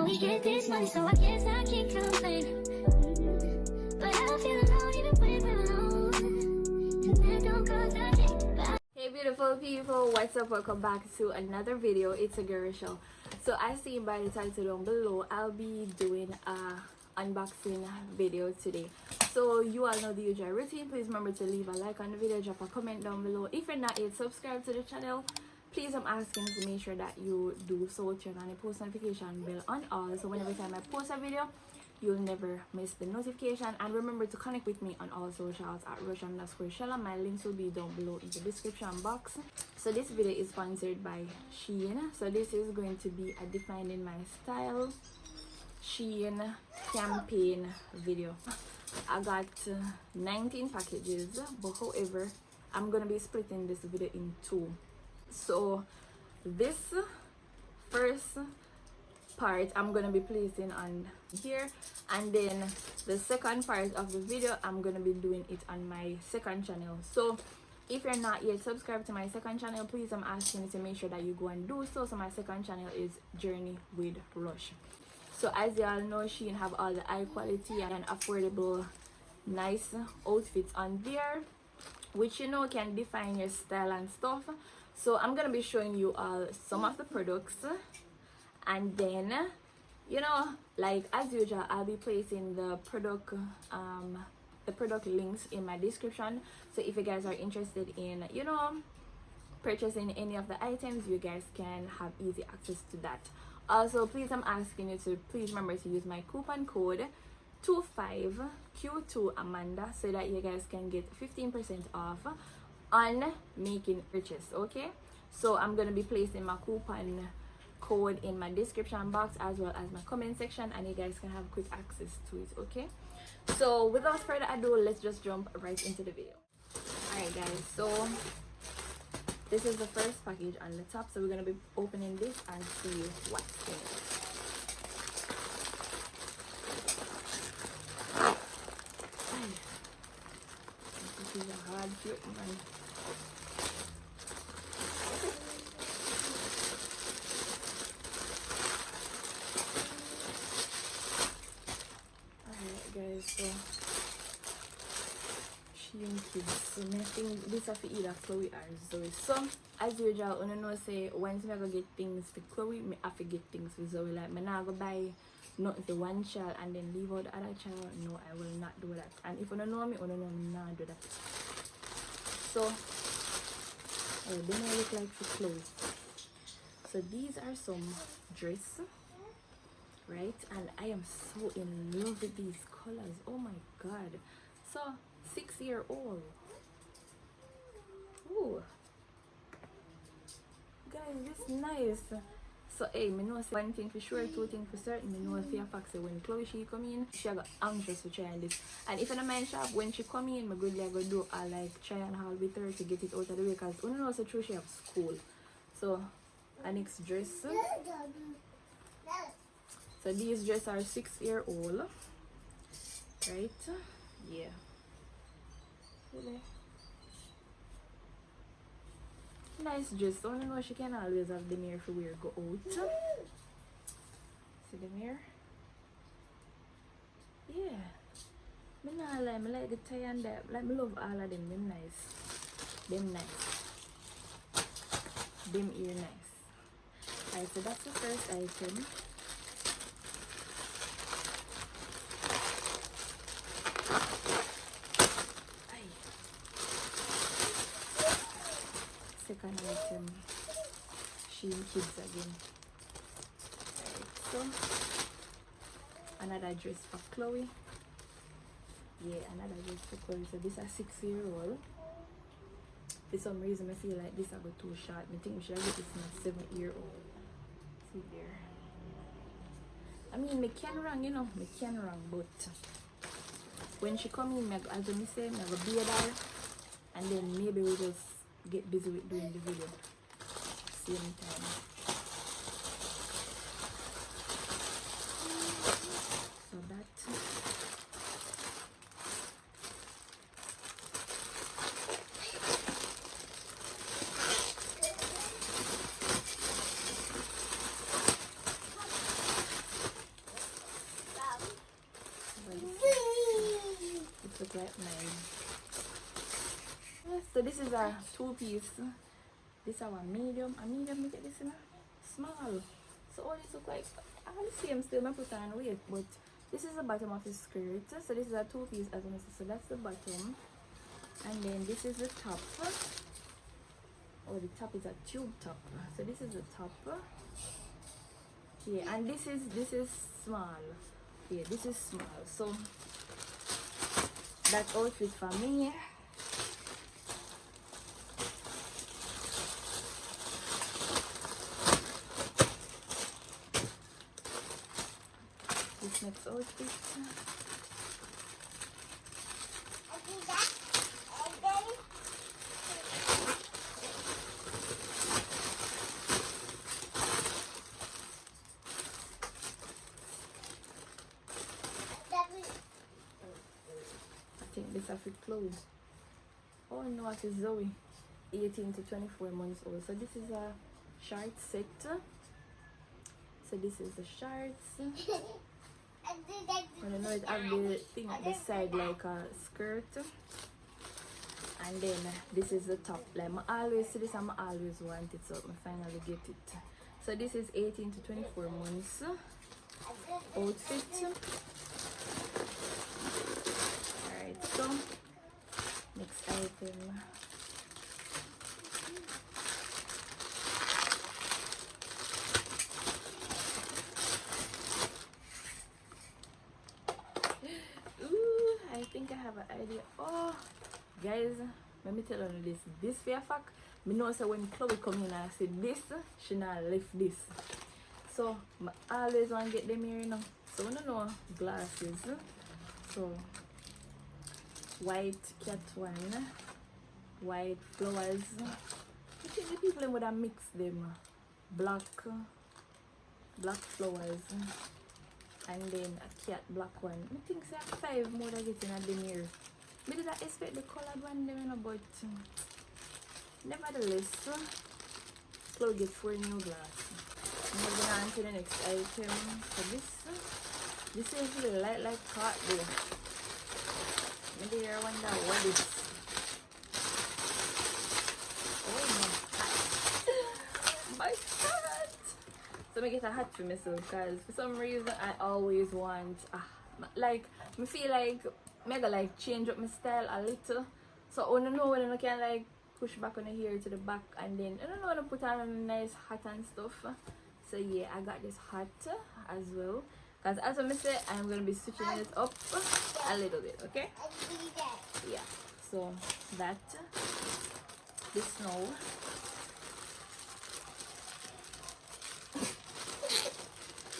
know we get this money, so I guess I can't complain. But I don't feel alone even when we're alone. And that don't cause nothing. Hey beautiful people, what's up? Welcome back to another video. It's a girl show. So as seen by the title down below, I'll be doing a unboxing video today. So you all know the usual routine. Please remember to leave a like on the video, drop a comment down below. If you're not yet subscribed to the channel, please I'm asking to make sure that you do so. Turn on the post notification bell on all, so whenever time I post a video, you'll never miss the notification. And remember to connect with me on all socials at Rush_Shella. My links will be down below in the description box. So this video is sponsored by SHEIN. So this is going to be a defining my style SHEIN campaign video. I got 19 packages, but however I'm gonna be splitting this video in two. So this first part I'm gonna be placing on here, and then the second part of the video I'm gonna be doing it on my second channel. So if you're not yet subscribed to my second channel, please I'm asking you to make sure that you go and do so. So my second channel is Journey with Rush. So as y'all know, SHEIN have all the high quality and affordable nice outfits on there, which you know can define your style and stuff. So I'm gonna be showing you all some of the products, and then you know, like as usual, I'll be placing the product links in my description. So if you guys are interested in, you know, purchasing any of the items, you guys can have easy access to that. Also, please I'm asking you to please remember to use my coupon code 25Q2Amanda so that you guys can get 15% off on making purchase. Okay, so I'm gonna be placing my coupon code in my description box as well as my comment section, and you guys can have quick access to it. Okay, so without further ado, let's just jump right into the video. Alright guys, so this is the first package on the top, so we're gonna be opening this and see what's in it. This is a hard flip, man. Alright guys, so SHEIN Kids. So I think this have to either Chloe or Zoe. So as usual, I know say once I go get things for Chloe, I have to get things for Zoe. Like I not go buy nothing for one child and then leave out the other child. No, I will not do that. And if you don't know me, you don't know me, not do that. So oh, they may look like for Chloe. So these are some dress, right? And I am so in love with these colors. Oh my god. So 6-year-old. Ooh, guys, this is nice. So hey, me know one thing for sure, two things for certain. Me know for a fact say when Chloe she come in, she got anxious for trying this. And if I don't mind shop, when she come in, my good go do a like try and haul with her to get it out of the way, because you know so true she have school. So our next dress. So these dresses are 6-year-old, right? Yeah. Really? Nice dress. So you know she can always have the mirror for wear go out. See the mirror? Yeah. Me nah lie, me like the tie and that. Like me love all of them. Them nice. Them nice. Them ear nice. Alright, so that's the first item. Second item, SHEIN Kids again. Alright, so another dress for Chloe. Yeah, another dress for Chloe. So this is a 6-year-old. For some reason I feel like this I go too short. I think we should have get this in a 7-year-old. See there. I mean, me can wrong, you know, me can wrong, but when she come in, as I say, I go beard her, and then maybe we just get busy with doing the video same time. So that like mine. So this is a two-piece. This is our medium. A medium, look at this, you know? Small. So all this look like all the same still. I put on weight, but this is the bottom of the skirt. So this is a two-piece as well. So that's the bottom, and then this is the top. Oh, the top is a tube top. So this is the top. Yeah, and this is small. Yeah, this is small. So that outfit for me. This next outfit. I think this outfit clothes. Oh no, it is Zoe, 18 to 24 months old. So this is a short set. So this is the shorts. I don't know, it have the thing at the side like a skirt. And then this is the top. Like I always see this and I always want it, so I finally get it. So this is 18 to 24 months outfit. Alright, so next item. Ooh, I think I have an idea. Oh, guys, let me tell you this. This for a fact, I know so when Chloe come in and I say this, she not left this. So I always want to get them here, you know. So I don't know glasses. So white cat one, white flowers. I think the people would have mixed them. Black flowers, and then a cat black one. I think so 5 more that getting at the mirror. I did not expect the colored one them, you know, but nevertheless, Chloe get 4 new glass. Moving on to the next item. So this is really light like cardboard. Maybe I wonder what is. Oh my God! So I get a hat for myself because for some reason I always want like I feel like mega like change up my style a little. So I don't know when I can like push back on the hair to the back, and then I don't know when I put on a nice hat and stuff. So yeah, I got this hat as well. Because as I said, I'm going to be switching it up a little bit, okay? Yeah, so that, this snow.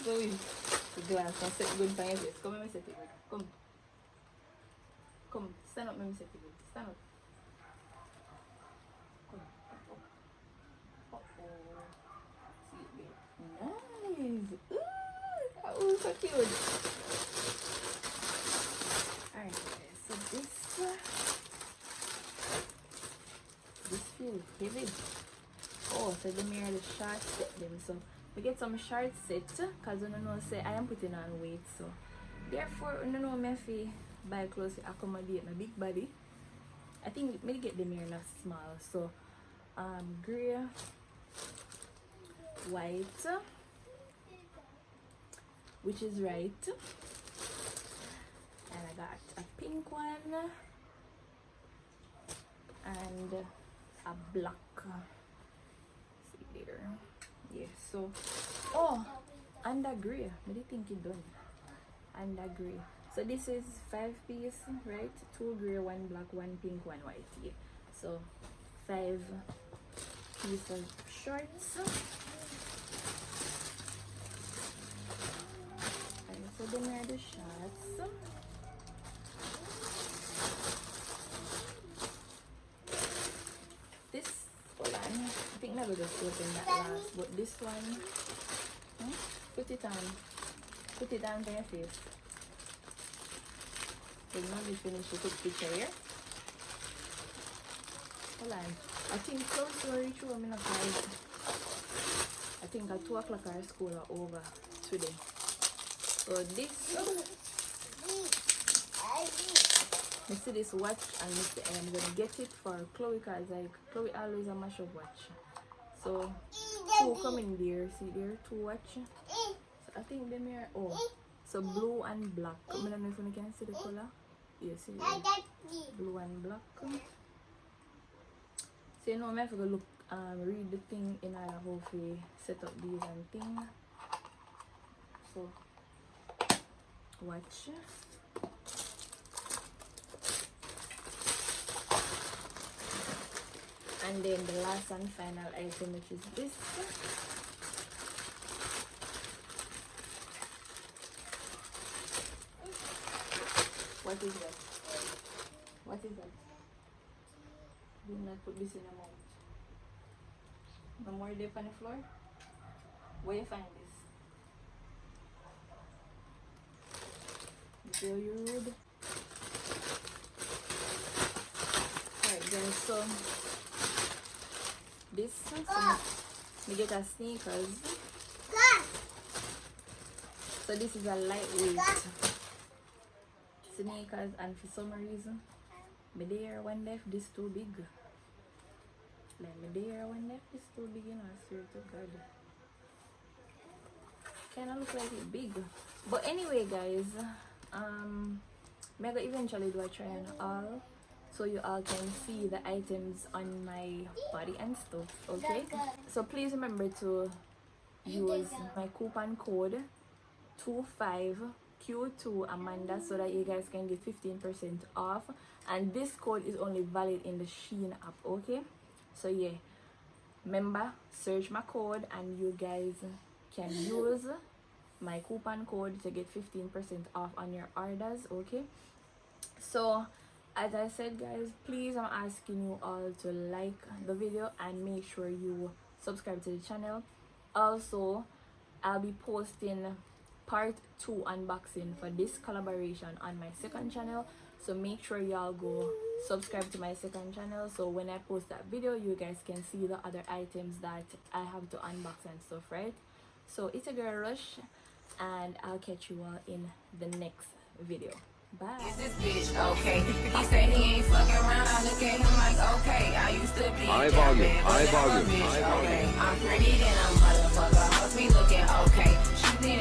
Go in the glass and set good by your face. Come, let me set it good. Come. Come, stand up, let me set it good. Stand up. Come. Nice. Ooh, that was so cute. Alright, so this feels heavy. Oh, so the mirror the short set them. So we get some short set because I don't know say I am putting on weight, so therefore I don't know me if I buy clothes to accommodate my big body. I think maybe get the mirror not small. So grey, white, which is right, and I got a pink one and a black. See there, yeah. So oh, and a gray. What do you think it done? And a gray. So this is 5 piece, right? 2 gray, 1 black, 1 pink, 1 white. Yeah. So 5 pieces of shorts. So then are the shorts. This, hold on, I think never just open that last, but this one, put it on to your face. So now we finish the quick picture here. Hold on, I think close to reach home in a car. I think at 2 o'clock our school are over today. So this I see this watch and I'm gonna get it for Chloe because like Chloe always a mash up watch. So 2 come in there. See there, 2 watch. So I think them here. Oh, so blue and black. I don't know if you can see the color. Yes, see there. Blue and black. So you know, I have to go look, read the thing in all of how we set up these and things. So watch. And then the last and final item, which is this. What is that? What is that? Do not put this in a mouth. No more dip on the floor. Where you find this? Very rude. Alright guys, so this, so we get a sneakers. So this is a lightweight sneakers, and for some reason my there one left this too big. Like my there one left this too big, you know, I swear to God. Kinda look like it big. But anyway guys, Mega eventually do a try on all, so you all can see the items on my body and stuff, okay? So please remember to use my coupon code 25Q2 Amanda so that you guys can get 15% off, and this code is only valid in the SHEIN app, okay? So yeah, remember, search my code and you guys can use my coupon code to get 15% off on your orders, okay? So as I said guys, please, I'm asking you all to like the video and make sure you subscribe to the channel. Also, I'll be posting part 2 unboxing for this collaboration on my second channel, so make sure y'all go subscribe to my second channel, so when I post that video you guys can see the other items that I have to unbox and stuff, right? So it's a girl Rush, and I'll catch you all in the next video. Bye. Is this bitch okay? He said he ain't fucking around. I look at him like, okay, I used to be high that volume, bad, but high now I'm a volume, bitch, high okay? volume. I'm pretty, then I'm motherfucker. Hoes be looking okay. She think that